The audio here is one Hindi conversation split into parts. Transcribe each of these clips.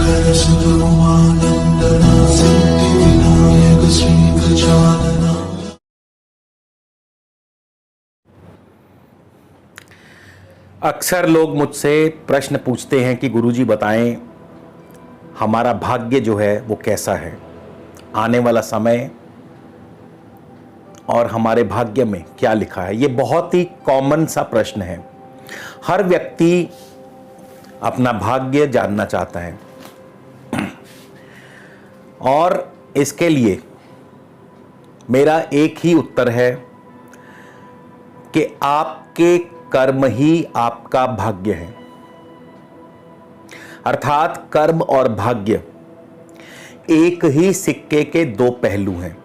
शंकर सुब्रह्मण्यंदना सिद्धिविनायक श्री गजानना। अक्सर लोग मुझसे प्रश्न पूछते हैं कि गुरुजी बताएं हमारा भाग्य जो है वो कैसा है, आने वाला समय और हमारे भाग्य में क्या लिखा है। ये बहुत ही कॉमन सा प्रश्न है। हर व्यक्ति अपना भाग्य जानना चाहता है और इसके लिए मेरा एक ही उत्तर है कि आपके कर्म ही आपका भाग्य है। अर्थात कर्म और भाग्य एक ही सिक्के के दो पहलू हैं।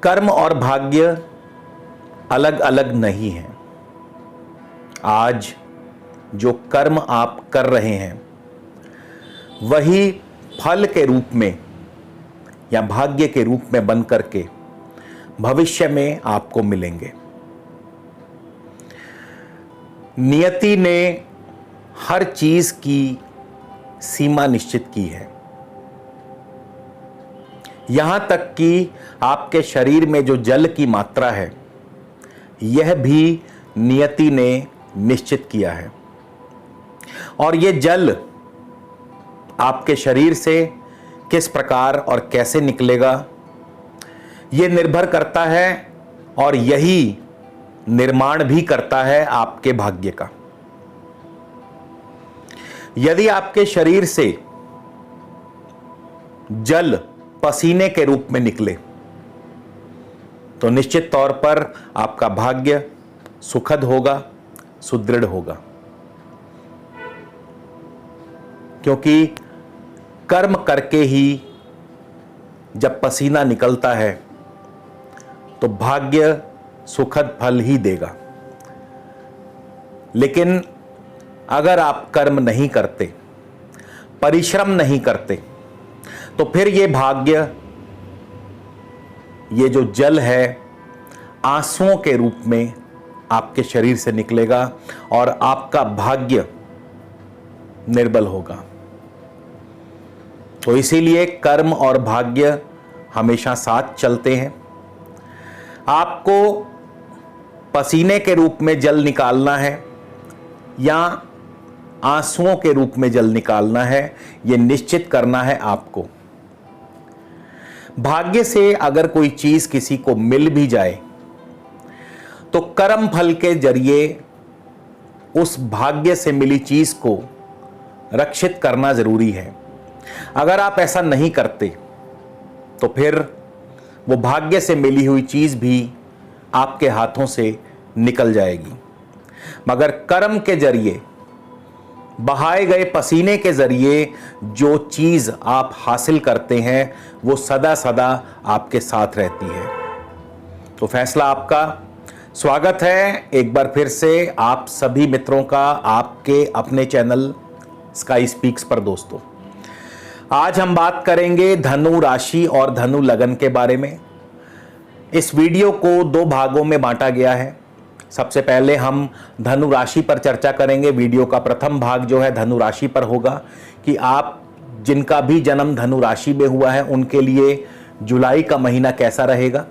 कर्म और भाग्य अलग अलग नहीं हैं। आज जो कर्म आप कर रहे हैं वही फल के रूप में या भाग्य के रूप में बन करके भविष्य में आपको मिलेंगे। नियति ने हर चीज की सीमा निश्चित की है। यहां तक कि आपके शरीर में जो जल की मात्रा है यह भी नियति ने निश्चित किया है। और यह जल आपके शरीर से किस प्रकार और कैसे निकलेगा यह निर्भर करता है और यही निर्माण भी करता है आपके भाग्य का। यदि आपके शरीर से जल पसीने के रूप में निकले तो निश्चित तौर पर आपका भाग्य सुखद होगा, सुदृढ़ होगा, क्योंकि कर्म करके ही जब पसीना निकलता है तो भाग्य सुखद फल ही देगा। लेकिन अगर आप कर्म नहीं करते, परिश्रम नहीं करते, तो फिर ये भाग्य, ये जो जल है, आंसुओं के रूप में आपके शरीर से निकलेगा और आपका भाग्य निर्बल होगा। तो इसीलिए कर्म और भाग्य हमेशा साथ चलते हैं। आपको पसीने के रूप में जल निकालना है या आंसुओं के रूप में जल निकालना है, यह निश्चित करना है आपको। भाग्य से अगर कोई चीज किसी को मिल भी जाए तो कर्म फल के जरिए उस भाग्य से मिली चीज को रक्षित करना जरूरी है। अगर आप ऐसा नहीं करते तो फिर वो भाग्य से मिली हुई चीज भी आपके हाथों से निकल जाएगी। मगर कर्म के जरिए, बहाए गए पसीने के जरिए जो चीज आप हासिल करते हैं वो सदा सदा आपके साथ रहती है। तो फैसला आपका। स्वागत है एक बार फिर से आप सभी मित्रों का आपके अपने चैनल स्काई स्पीक्स पर। दोस्तों, आज हम बात करेंगे धनु राशि और धनु लगन के बारे में। इस वीडियो को दो भागों में बांटा गया है। सबसे पहले हम धनु राशि पर चर्चा करेंगे। वीडियो का प्रथम भाग जो है धनु राशि पर होगा कि आप जिनका भी जन्म धनु राशि में हुआ है उनके लिए जुलाई का महीना कैसा रहेगा।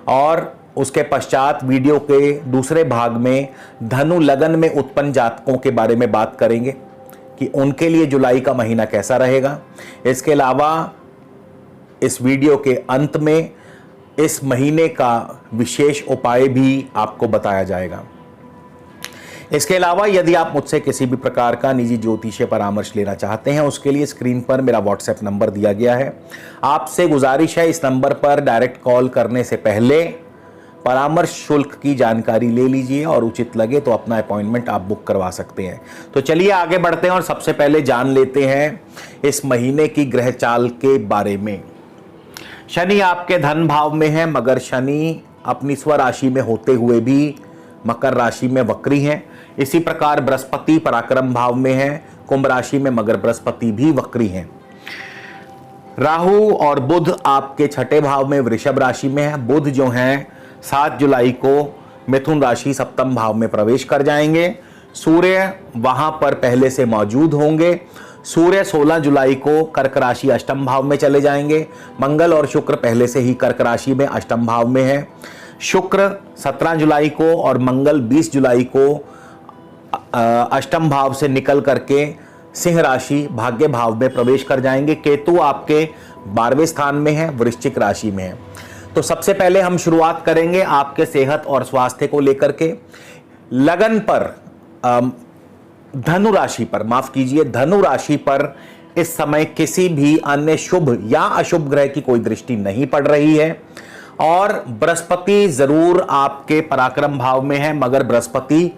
और उसके पश्चात वीडियो के दूसरे भाग में धनु लगन में उत्पन्न जातकों के बारे में बात करेंगे कि उनके लिए जुलाई का महीना कैसा रहेगा। इसके अलावा इस वीडियो के अंत में इस महीने का विशेष उपाय भी आपको बताया जाएगा। इसके अलावा यदि आप मुझसे किसी भी प्रकार का निजी ज्योतिषीय परामर्श लेना चाहते हैं उसके लिए स्क्रीन पर मेरा व्हाट्सएप नंबर दिया गया है। आपसे गुजारिश है इस नंबर पर डायरेक्ट कॉल करने से पहले परामर्श शुल्क की जानकारी ले लीजिए और उचित लगे तो अपना अपॉइंटमेंट आप बुक करवा सकते हैं। तो चलिए आगे बढ़ते हैं और सबसे पहले जान लेते हैं इस महीने की ग्रह चाल के बारे में। शनि आपके धन भाव में है, मगर शनि अपनी स्वराशि में होते हुए भी मकर राशि में वक्री हैं। इसी प्रकार बृहस्पति पराक्रम भाव में है कुंभ राशि में, मगर बृहस्पति भी वक्री हैं। राहु और बुध आपके छठे भाव में वृषभ राशि में है। बुध जो हैं 7 जुलाई को मिथुन राशि सप्तम भाव में प्रवेश कर जाएंगे। सूर्य वहां पर पहले से मौजूद होंगे। सूर्य 16 जुलाई को कर्क राशि अष्टम भाव में चले जाएंगे। मंगल और शुक्र पहले से ही कर्क राशि में अष्टम भाव में है। शुक्र 17 जुलाई को और मंगल 20 जुलाई को अष्टम भाव से निकल करके सिंह राशि भाग्य भाव में प्रवेश कर जाएंगे। केतु आपके 12वें स्थान में है, वृश्चिक राशि में है। तो सबसे पहले हम शुरुआत करेंगे आपके सेहत और स्वास्थ्य को लेकर के। लगन पर धनु राशि पर, माफ कीजिए, धनु राशि पर इस समय किसी भी अन्य शुभ या अशुभ ग्रह की कोई दृष्टि नहीं पड़ रही है। और बृहस्पति जरूर आपके पराक्रम भाव में है, मगर बृहस्पति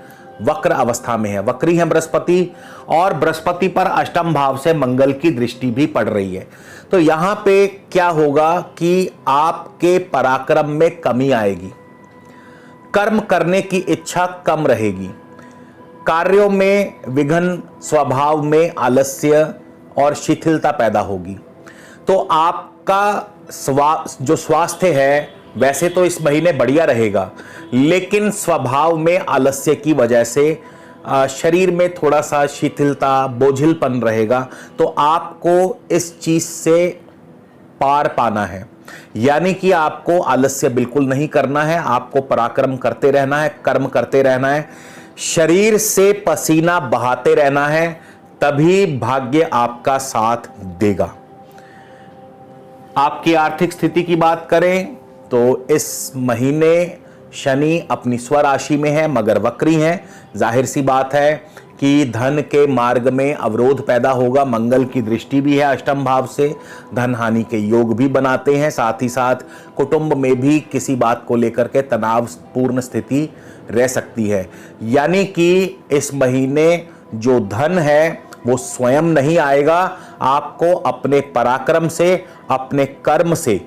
वक्र अवस्था में है, वक्री है बृहस्पति, और बृहस्पति पर अष्टम भाव से मंगल की दृष्टि भी पड़ रही है। तो यहां पे क्या होगा कि आपके पराक्रम में कमी आएगी, कर्म करने की इच्छा कम रहेगी, कार्यों में विघ्न, स्वभाव में आलस्य और शिथिलता पैदा होगी। तो आपका जो स्वास्थ्य है वैसे तो इस महीने बढ़िया रहेगा, लेकिन स्वभाव में आलस्य की वजह से शरीर में थोड़ा सा शिथिलता, बोझिलपन रहेगा। तो आपको इस चीज से पार पाना है, यानी कि आपको आलस्य बिल्कुल नहीं करना है, आपको पराक्रम करते रहना है, कर्म करते रहना है, शरीर से पसीना बहाते रहना है, तभी भाग्य आपका साथ देगा। आपकी आर्थिक स्थिति की बात करें तो इस महीने शनि अपनी स्वराशि में है, मगर वक्री हैं। जाहिर सी बात है कि धन के मार्ग में अवरोध पैदा होगा। मंगल की दृष्टि भी है अष्टम भाव से, धन हानि के योग भी बनाते हैं। साथ ही साथ कुटुंब में भी किसी बात को लेकर के तनावपूर्ण स्थिति रह सकती है। यानी कि इस महीने जो धन है वो स्वयं नहीं आएगा, आपको अपने पराक्रम से, अपने कर्म से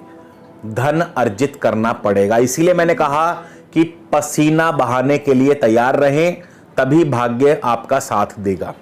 धन अर्जित करना पड़ेगा। इसीलिए मैंने कहा कि पसीना बहाने के लिए तैयार रहें, तभी भाग्य आपका साथ देगा।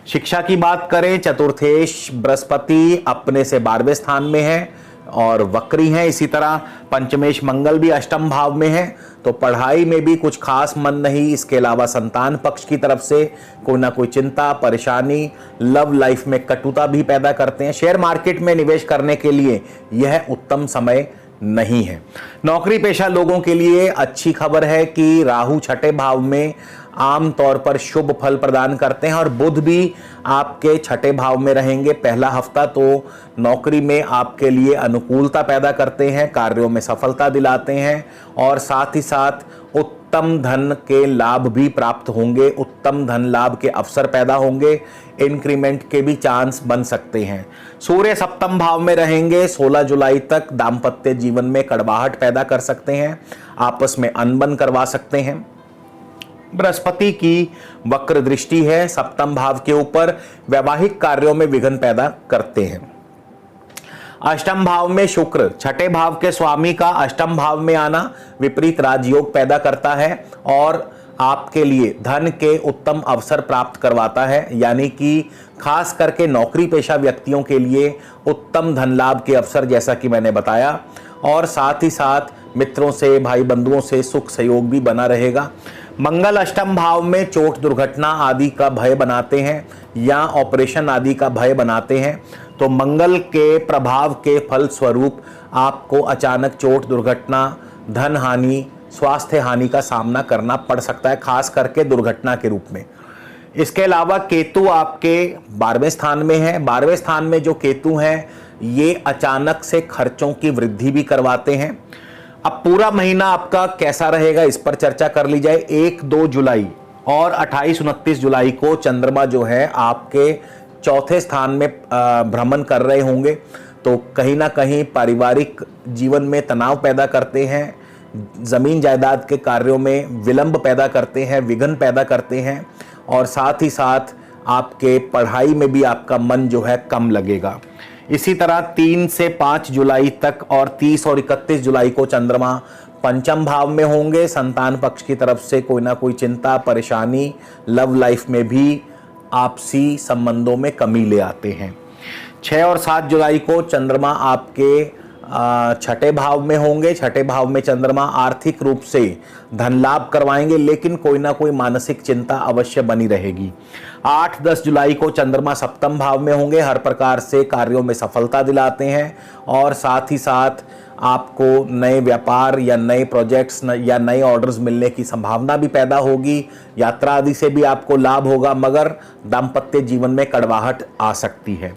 शिक्षा की बात करें, चतुर्थेश बृहस्पति अपने से 12वें स्थान में है और वक्री हैं। इसी तरह पंचमेश मंगल भी अष्टम भाव में है। तो पढ़ाई में भी कुछ खास मन नहीं, इसके अलावा संतान पक्ष की तरफ से कोई ना कोई चिंता, परेशानी, लव लाइफ में कटुता भी पैदा करते हैं। शेयर मार्केट में निवेश करने के लिए यह उत्तम समय नहीं है। नौकरी पेशा लोगों के लिए अच्छी खबर है कि राहु छठे भाव में आम तौर पर शुभ फल प्रदान करते हैं और बुध भी आपके छठे भाव में रहेंगे पहला हफ्ता। तो नौकरी में आपके लिए अनुकूलता पैदा करते हैं, कार्यों में सफलता दिलाते हैं और साथ ही साथ उत्तम धन के लाभ भी प्राप्त होंगे, उत्तम धन लाभ के अवसर पैदा होंगे, इंक्रीमेंट के भी चांस बन सकते हैं। सूर्य सप्तम भाव में रहेंगे 16 जुलाई तक, दाम्पत्य जीवन में कड़वाहट पैदा कर सकते हैं, आपस में अनबन करवा सकते हैं। बृहस्पति की वक्र दृष्टि है सप्तम भाव के ऊपर, वैवाहिक कार्यों में विघ्न पैदा करते हैं। अष्टम भाव में शुक्र, छठे भाव के स्वामी का अष्टम भाव में आना विपरीत राजयोग पैदा करता है और आपके लिए धन के उत्तम अवसर प्राप्त करवाता है। यानी कि खास करके नौकरी पेशा व्यक्तियों के लिए उत्तम धन लाभ के अवसर, जैसा कि मैंने बताया, और साथ ही साथ मित्रों से, भाई बंधुओं से सुख सहयोग भी बना रहेगा। मंगल अष्टम भाव में चोट दुर्घटना आदि का भय बनाते हैं या ऑपरेशन आदि का भय बनाते हैं। तो मंगल के प्रभाव के फल स्वरूप आपको अचानक चोट दुर्घटना, धन हानि, स्वास्थ्य हानि का सामना करना पड़ सकता है, खास करके दुर्घटना के रूप में। इसके अलावा केतु आपके 12वें स्थान में है। 12वें स्थान में जो केतु हैं ये अचानक से खर्चों की वृद्धि भी करवाते हैं। अब पूरा महीना आपका कैसा रहेगा इस पर चर्चा कर ली जाए। 1-2 जुलाई और 28-29 जुलाई को चंद्रमा जो है आपके चौथे स्थान में भ्रमण कर रहे होंगे। तो कहीं ना कहीं पारिवारिक जीवन में तनाव पैदा करते हैं, जमीन जायदाद के कार्यों में विलंब पैदा करते हैं, विघ्न पैदा करते हैं और साथ ही साथ आपके पढ़ाई में भी आपका मन जो है कम लगेगा। इसी तरह 3 से 5 जुलाई तक और 30 और 31 जुलाई को चंद्रमा पंचम भाव में होंगे। संतान पक्ष की तरफ से कोई ना कोई चिंता, परेशानी, लव लाइफ में भी आपसी संबंधों में कमी ले आते हैं। 6 और 7 जुलाई को चंद्रमा आपके छठे भाव में होंगे। छठे भाव में चंद्रमा आर्थिक रूप से धन लाभ करवाएंगे, लेकिन कोई ना कोई मानसिक चिंता अवश्य बनी रहेगी। 8-10 जुलाई को चंद्रमा सप्तम भाव में होंगे, हर प्रकार से कार्यों में सफलता दिलाते हैं और साथ ही साथ आपको नए व्यापार या नए प्रोजेक्ट्स या नए ऑर्डर्स मिलने की संभावना भी पैदा होगी। यात्रा आदि से भी आपको लाभ होगा, मगर दाम्पत्य जीवन में कड़वाहट आ सकती है।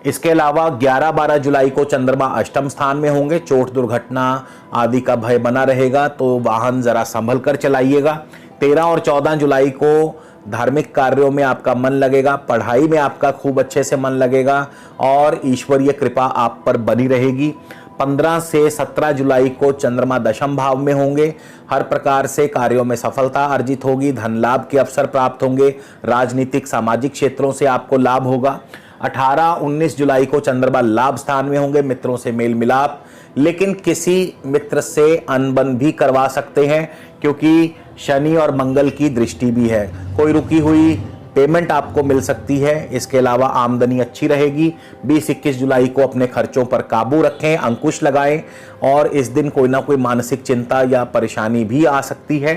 इसके अलावा 11-12 जुलाई को चंद्रमा अष्टम स्थान में होंगे, चोट दुर्घटना आदि का भय बना रहेगा, तो वाहन जरा संभल कर चलाइएगा। 13 और 14 जुलाई को धार्मिक कार्यों में आपका मन लगेगा, पढ़ाई में आपका खूब अच्छे से मन लगेगा और ईश्वरीय कृपा आप पर बनी रहेगी। 15 से 17 जुलाई को चंद्रमा दशम भाव में होंगे, हर प्रकार से कार्यों में सफलता अर्जित होगी, धन लाभ के अवसर प्राप्त होंगे, राजनीतिक सामाजिक क्षेत्रों से आपको लाभ होगा। 18-19 जुलाई को चंद्रमा लाभ स्थान में होंगे, मित्रों से मेल मिलाप, लेकिन किसी मित्र से अनबन भी करवा सकते हैं क्योंकि शनि और मंगल की दृष्टि भी है। कोई रुकी हुई पेमेंट आपको मिल सकती है। इसके अलावा आमदनी अच्छी रहेगी। 20-21 जुलाई को अपने खर्चों पर काबू रखें, अंकुश लगाएं और इस दिन कोई ना कोई मानसिक चिंता या परेशानी भी आ सकती है।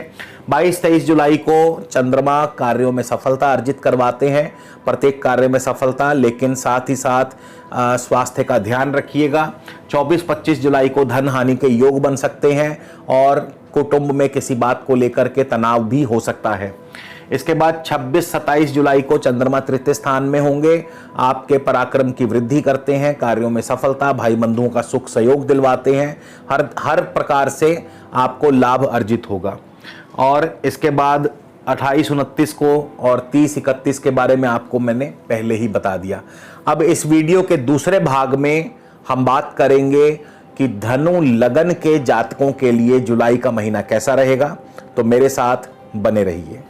22-23 जुलाई को चंद्रमा कार्यों में सफलता अर्जित करवाते हैं, प्रत्येक कार्य में सफलता, लेकिन साथ ही साथ स्वास्थ्य का ध्यान रखिएगा। 24-25 जुलाई को धन हानि के योग बन सकते हैं और कुटुंब में किसी बात को लेकर के तनाव भी हो सकता है। इसके बाद 26-27 जुलाई को चंद्रमा तृतीय स्थान में होंगे, आपके पराक्रम की वृद्धि करते हैं, कार्यों में सफलता, भाई बंधुओं का सुख सहयोग दिलवाते हैं, हर प्रकार से आपको लाभ अर्जित होगा। और इसके बाद 28-29 को और 30-31 के बारे में आपको मैंने पहले ही बता दिया। अब इस वीडियो के दूसरे भाग में हम बात करेंगे कि धनु लगन के जातकों के लिए जुलाई का महीना कैसा रहेगा, तो मेरे साथ बने रहिए।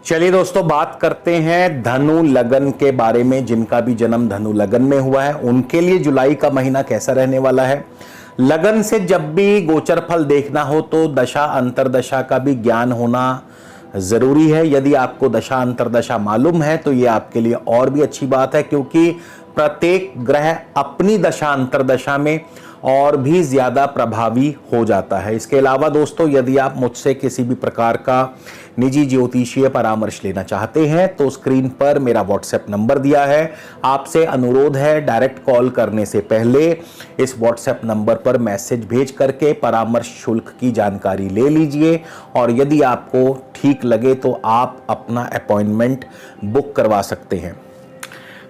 चलिए दोस्तों, बात करते हैं धनु लगन के बारे में। जिनका भी जन्म धनु लगन में हुआ है उनके लिए जुलाई का महीना कैसा रहने वाला है। लगन से जब भी गोचर फल देखना हो तो दशा अंतरदशा का भी ज्ञान होना जरूरी है। यदि आपको दशा अंतरदशा मालूम है तो ये आपके लिए और भी अच्छी बात है, क्योंकि प्रत्येक ग्रह अपनी दशा अंतरदशा में और भी ज्यादा प्रभावी हो जाता है। इसके अलावा दोस्तों, यदि आप मुझसे किसी भी प्रकार का निजी ज्योतिषीय परामर्श लेना चाहते हैं तो स्क्रीन पर मेरा व्हाट्सएप नंबर दिया है। आपसे अनुरोध है, डायरेक्ट कॉल करने से पहले इस व्हाट्सएप नंबर पर मैसेज भेज करके परामर्श शुल्क की जानकारी ले लीजिए और यदि आपको ठीक लगे तो आप अपना अपॉइंटमेंट बुक करवा सकते हैं।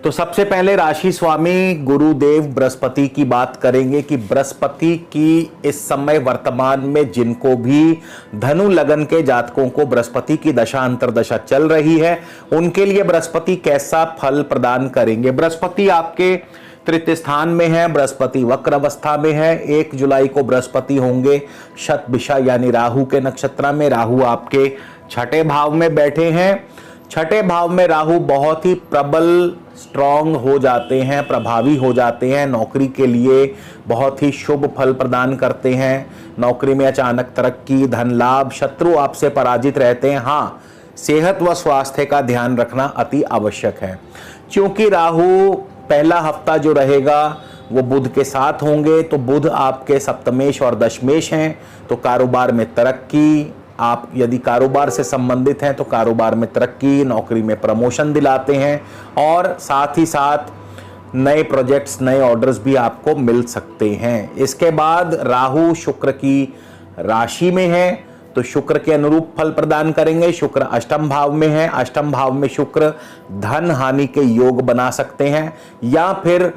तो सबसे पहले राशि स्वामी गुरुदेव बृहस्पति की बात करेंगे कि बृहस्पति की इस समय वर्तमान में जिनको भी धनु लगन के जातकों को बृहस्पति की दशा अंतरदशा चल रही है उनके लिए बृहस्पति कैसा फल प्रदान करेंगे। बृहस्पति आपके तृतीय स्थान में है, बृहस्पति वक्र अवस्था में है। 1 जुलाई को बृहस्पति होंगे शतभिषा यानी राहु के नक्षत्र में। राहु आपके छठे भाव में बैठे हैं। छठे भाव में राहु बहुत ही प्रबल स्ट्रांग हो जाते हैं, प्रभावी हो जाते हैं, नौकरी के लिए बहुत ही शुभ फल प्रदान करते हैं। नौकरी में अचानक तरक्की, धन लाभ, शत्रु आपसे पराजित रहते हैं। हाँ, सेहत व स्वास्थ्य का ध्यान रखना अति आवश्यक है, क्योंकि राहु पहला हफ्ता जो रहेगा वो बुध के साथ होंगे, तो बुध आपके सप्तमेश और दशमेश हैं, तो कारोबार में तरक्की, आप यदि कारोबार से संबंधित हैं तो कारोबार में तरक्की, नौकरी में प्रमोशन दिलाते हैं और साथ ही साथ नए प्रोजेक्ट्स, नए ऑर्डर्स भी आपको मिल सकते हैं। इसके बाद राहु शुक्र की राशि में है, तो शुक्र के अनुरूप फल प्रदान करेंगे। शुक्र अष्टम भाव में है, अष्टम भाव में शुक्र धन हानि के योग बना सकते हैं या फिर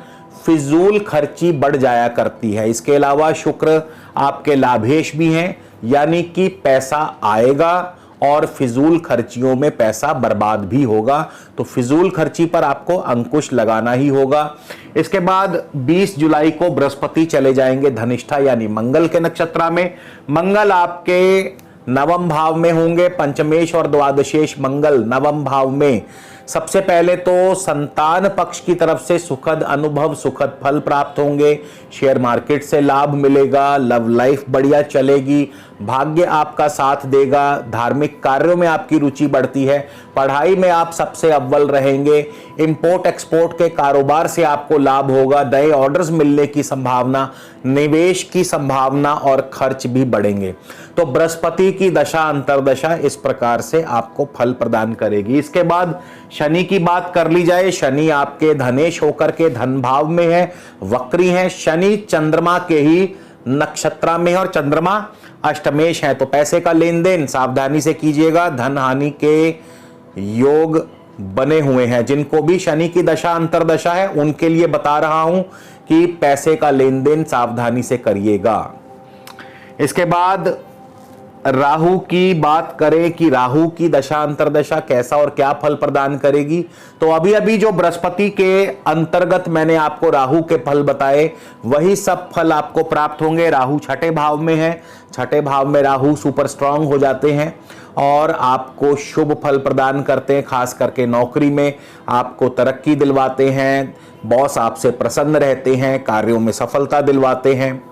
फिजूल खर्ची बढ़ जाया करती है। इसके अलावा शुक्र आपके लाभेश भी हैं, यानी कि पैसा आएगा और फिजूल खर्चियों में पैसा बर्बाद भी होगा, तो फिजूल खर्ची पर आपको अंकुश लगाना ही होगा। इसके बाद 20 जुलाई को बृहस्पति चले जाएंगे धनिष्ठा यानी मंगल के नक्षत्र में। मंगल आपके नवम भाव में होंगे, पंचमेश और द्वादशेश मंगल नवम भाव में। सबसे पहले तो संतान पक्ष की तरफ से सुखद अनुभव, सुखद फल प्राप्त होंगे, शेयर मार्केट से लाभ मिलेगा, लव लाइफ बढ़िया चलेगी, भाग्य आपका साथ देगा, धार्मिक कार्यों में आपकी रुचि बढ़ती है, पढ़ाई में आप सबसे अव्वल रहेंगे। इंपोर्ट एक्सपोर्ट के कारोबार से आपको लाभ होगा, नए ऑर्डर्स मिलने की संभावना, निवेश की संभावना और खर्च भी बढ़ेंगे। तो बृहस्पति की दशा अंतर्दशा इस प्रकार से आपको फल प्रदान करेगी। इसके बाद शनि की बात कर ली जाए। शनि आपके धनेश होकर के धन भाव में है, वक्री है। शनि चंद्रमा के ही नक्षत्र में है और चंद्रमा अष्टमेश है, तो पैसे का लेन देन सावधानी से कीजिएगा। धन हानि के योग बने हुए हैं। जिनको भी शनि की दशा अंतर्दशा है उनके लिए बता रहा हूं कि पैसे का लेन देन सावधानी से करिएगा। इसके बाद राहु की बात करें कि राहु की दशा अंतर्दशा कैसा और क्या फल प्रदान करेगी। तो अभी अभी जो बृहस्पति के अंतर्गत मैंने आपको राहु के फल बताए वही सब फल आपको प्राप्त होंगे। राहु छठे भाव में है, छठे भाव में राहु सुपर स्ट्रांग हो जाते हैं और आपको शुभ फल प्रदान करते हैं। खास करके नौकरी में आपको तरक्की दिलवाते हैं, बॉस आपसे प्रसन्न रहते हैं, कार्यों में सफलता दिलवाते हैं,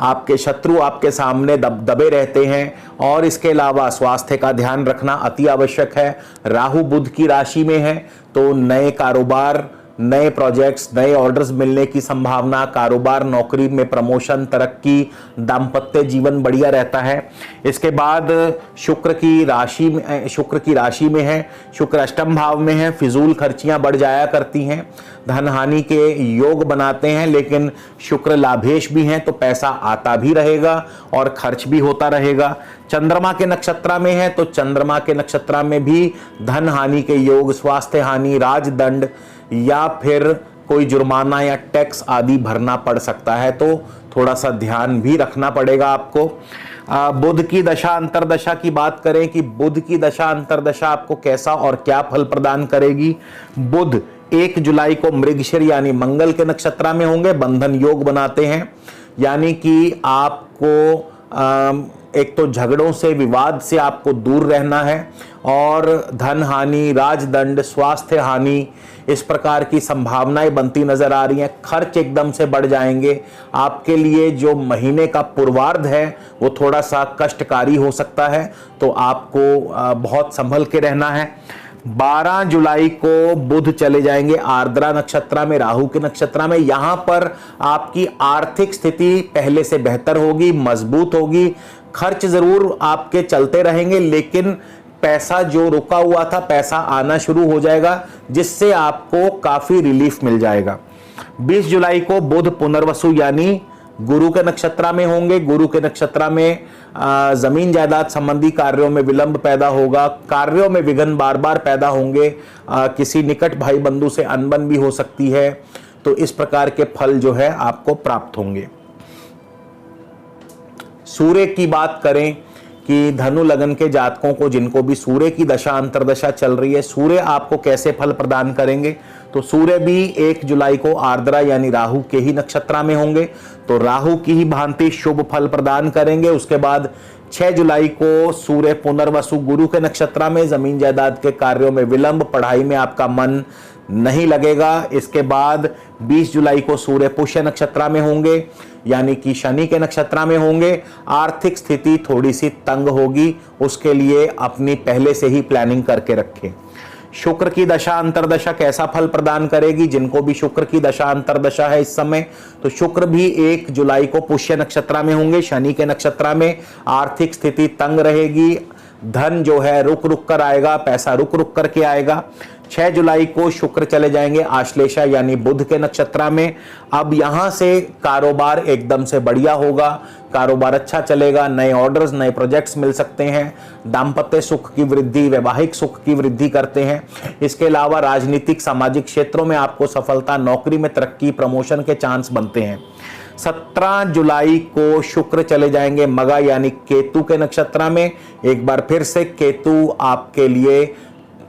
आपके शत्रु आपके सामने दबे रहते हैं। और इसके अलावा स्वास्थ्य का ध्यान रखना अति आवश्यक है। राहु बुध की राशि में है तो नए कारोबार, नए प्रोजेक्ट्स, नए ऑर्डर्स मिलने की संभावना, कारोबार नौकरी में प्रमोशन, तरक्की, दाम्पत्य जीवन बढ़िया रहता है। इसके बाद शुक्र की राशि में है, शुक्र अष्टम भाव में है, फिजूल खर्चियां बढ़ जाया करती हैं, धन हानि के योग बनाते हैं। लेकिन शुक्र लाभेश भी हैं तो पैसा आता भी रहेगा और खर्च भी होता रहेगा। चंद्रमा के नक्षत्र में है तो चंद्रमा के नक्षत्र में भी धन हानि के योग, स्वास्थ्य हानि, राजदंड या फिर कोई जुर्माना या टैक्स आदि भरना पड़ सकता है, तो थोड़ा सा ध्यान भी रखना पड़ेगा आपको। बुध की दशा अंतर्दशा की बात करें कि बुध की दशा अंतर्दशा आपको कैसा और क्या फल प्रदान करेगी। बुध 1 जुलाई को मृगशिर यानी मंगल के नक्षत्र में होंगे, बंधन योग बनाते हैं। यानी कि आपको एक तो झगड़ों से, विवाद से आपको दूर रहना है और धन हानि, राजदंड, स्वास्थ्य हानि, इस प्रकार की संभावनाएं बनती नजर आ रही हैं। खर्च एकदम से बढ़ जाएंगे। आपके लिए जो महीने का पूर्वार्ध है वो थोड़ा सा कष्टकारी हो सकता है, तो आपको बहुत संभल के रहना है। 12 जुलाई को बुध चले जाएंगे आर्द्रा नक्षत्र में, राहु के नक्षत्र में। यहां पर आपकी आर्थिक स्थिति पहले से बेहतर होगी, मजबूत होगी। खर्च जरूर आपके चलते रहेंगे लेकिन पैसा जो रुका हुआ था पैसा आना शुरू हो जाएगा, जिससे आपको काफी रिलीफ मिल जाएगा। 20 जुलाई को बुध पुनर्वसु यानी गुरु के नक्षत्र में होंगे। गुरु के नक्षत्र में जमीन जायदाद संबंधी कार्यों में विलंब पैदा होगा, कार्यों में विघ्न बार बार पैदा होंगे, किसी निकट भाई बंधु से अनबन भी हो सकती है। तो इस प्रकार के फल जो है आपको प्राप्त होंगे। सूर्य की बात करें कि धनु लगन के जातकों को, जिनको भी सूर्य की दशा अंतर्दशा चल रही है, सूर्य आपको कैसे फल प्रदान करेंगे। तो सूर्य भी 1 जुलाई को आर्द्रा यानी राहु के ही नक्षत्र में होंगे, तो राहु की ही भांति शुभ फल प्रदान करेंगे। उसके बाद 6 जुलाई को सूर्य पुनर्वसु गुरु के नक्षत्र में, जमीन जायदाद के कार्यों में विलंब, पढ़ाई में आपका मन नहीं लगेगा। इसके बाद 20 जुलाई को सूर्य पुष्य नक्षत्र में होंगे यानी कि शनि के नक्षत्र में होंगे। आर्थिक स्थिति थोड़ी सी तंग होगी, उसके लिए अपनी पहले से ही प्लानिंग करके रखें। शुक्र की दशा अंतर्दशा कैसा फल प्रदान करेगी। जिनको भी शुक्र की दशा अंतर्दशा है इस समय, तो शुक्र भी 1 जुलाई को पुष्य नक्षत्र में होंगे, शनि के नक्षत्र में। आर्थिक स्थिति तंग रहेगी, धन जो है रुक रुक कर आएगा, पैसा रुक रुक करके आएगा। 6 जुलाई को शुक्र चले जाएंगे आश्लेषा यानी बुध के नक्षत्र में। अब यहां से कारोबार एकदम से बढ़िया होगा, कारोबार अच्छा चलेगा, नए ऑर्डर्स, नए प्रोजेक्ट्स मिल सकते हैं, दाम्पत्य सुख की वृद्धि, वैवाहिक सुख की वृद्धि करते हैं। इसके अलावा राजनीतिक, सामाजिक क्षेत्रों में आपको सफलता, नौकरी में तरक्की, प्रमोशन के चांस बनते हैं। 17 जुलाई को शुक्र चले जाएंगे मगा यानी केतु के नक्षत्र में। एक बार फिर से केतु आपके लिए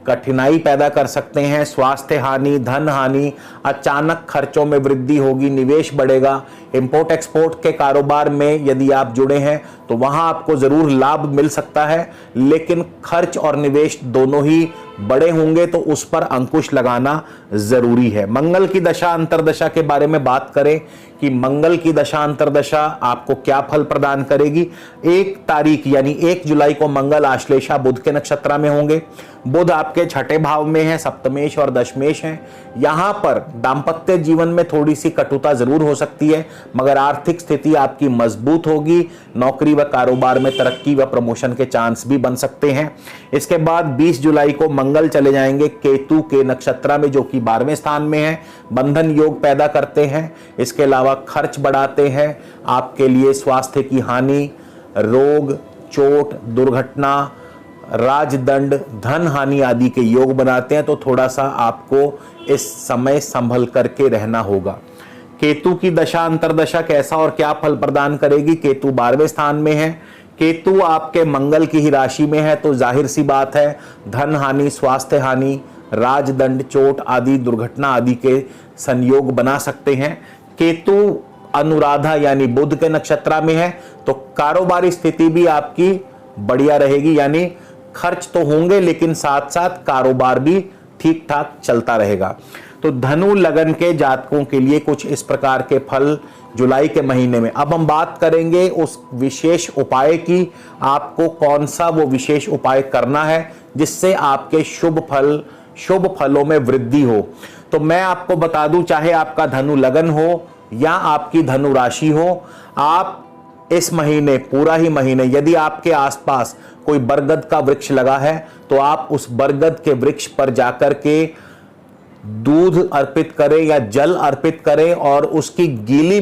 कठिनाई पैदा कर सकते हैं, स्वास्थ्य हानि, धन हानि, अचानक खर्चों में वृद्धि होगी, निवेश बढ़ेगा। इंपोर्ट एक्सपोर्ट के कारोबार में यदि आप जुड़े हैं तो वहां आपको जरूर लाभ मिल सकता है, लेकिन खर्च और निवेश दोनों ही बड़े होंगे, तो उस पर अंकुश लगाना जरूरी है। मंगल की दशा अंतर्दशा के बारे में बात करें कि मंगल की दशा अंतर्दशा आपको क्या फल प्रदान करेगी। 1 तारीख यानी 1 जुलाई को मंगल आश्लेषा बुध के नक्षत्र में होंगे। बुध आपके छठे भाव में है, सप्तमेश और दशमेश हैं। यहां पर दाम्पत्य जीवन में थोड़ी सी कटुता जरूर हो सकती है, मगर आर्थिक स्थिति आपकी मजबूत होगी। नौकरी व कारोबार में तरक्की व प्रमोशन के चांस भी बन सकते हैं। इसके बाद 20 जुलाई को मंगल चले जाएंगे केतु के नक्षत्र में, जो कि 12वें स्थान में है। बंधन योग पैदा करते हैं। इसके अलावा खर्च बढ़ाते हैं। आपके लिए स्वास्थ्य की हानि, रोग, चोट, दुर्घटना, राजदंड, धन हानि आदि के योग बनाते हैं। तो थोड़ा सा आपको इस समय संभल करके रहना होगा। केतु की दशा अंतरदशा कैसा और क्या फल प्रदान करेगी? केतु 12वें स्थान में है। केतु आपके मंगल की ही राशि में है, तो जाहिर सी बात है धन हानि, स्वास्थ्य हानि, राजदंड, चोट आदि, दुर्घटना आदि के संयोग बना सकते हैं। केतु अनुराधा यानी बुध के नक्षत्र में है, तो कारोबारी स्थिति भी आपकी बढ़िया रहेगी, यानी खर्च तो होंगे लेकिन साथ साथ कारोबार भी ठीक ठाक चलता रहेगा। तो धनु लगन के जातकों के लिए कुछ इस प्रकार के फल जुलाई के महीने में। अब हम बात करेंगे उस विशेष उपाय की, आपको कौन सा वो विशेष उपाय करना है जिससे आपके शुभ फलों में वृद्धि हो। तो मैं आपको बता दूं, चाहे आपका धनु लगन हो या आपकी धनु राशि हो, आप इस महीने, पूरा ही महीने, यदि आपके आसपास कोई बरगद का वृक्ष लगा है तो आप उस बरगद के वृक्ष पर जाकर के दूध अर्पित करें या जल अर्पित करें और उसकी गीली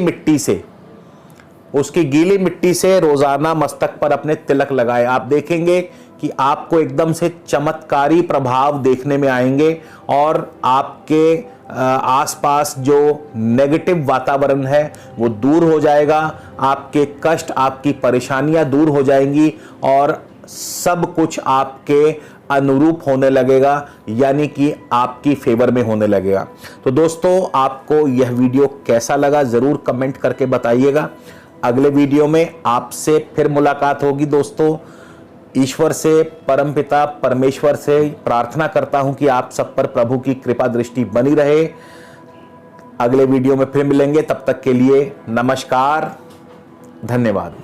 मिट्टी से रोजाना मस्तक पर अपने तिलक लगाएं। आप देखेंगे कि आपको एकदम से चमत्कारी प्रभाव देखने में आएंगे और आपके आसपास जो नेगेटिव वातावरण है वो दूर हो जाएगा। आपके कष्ट, आपकी परेशानियां दूर हो जाएंगी और सब कुछ आपके अनुरूप होने लगेगा, यानी कि आपकी फेवर में होने लगेगा। तो दोस्तों, आपको यह वीडियो कैसा लगा जरूर कमेंट करके बताइएगा। अगले वीडियो में आपसे फिर मुलाकात होगी। दोस्तों, ईश्वर से, परमपिता परमेश्वर से प्रार्थना करता हूं कि आप सब पर प्रभु की कृपा दृष्टि बनी रहे। अगले वीडियो में फिर मिलेंगे, तब तक के लिए नमस्कार, धन्यवाद।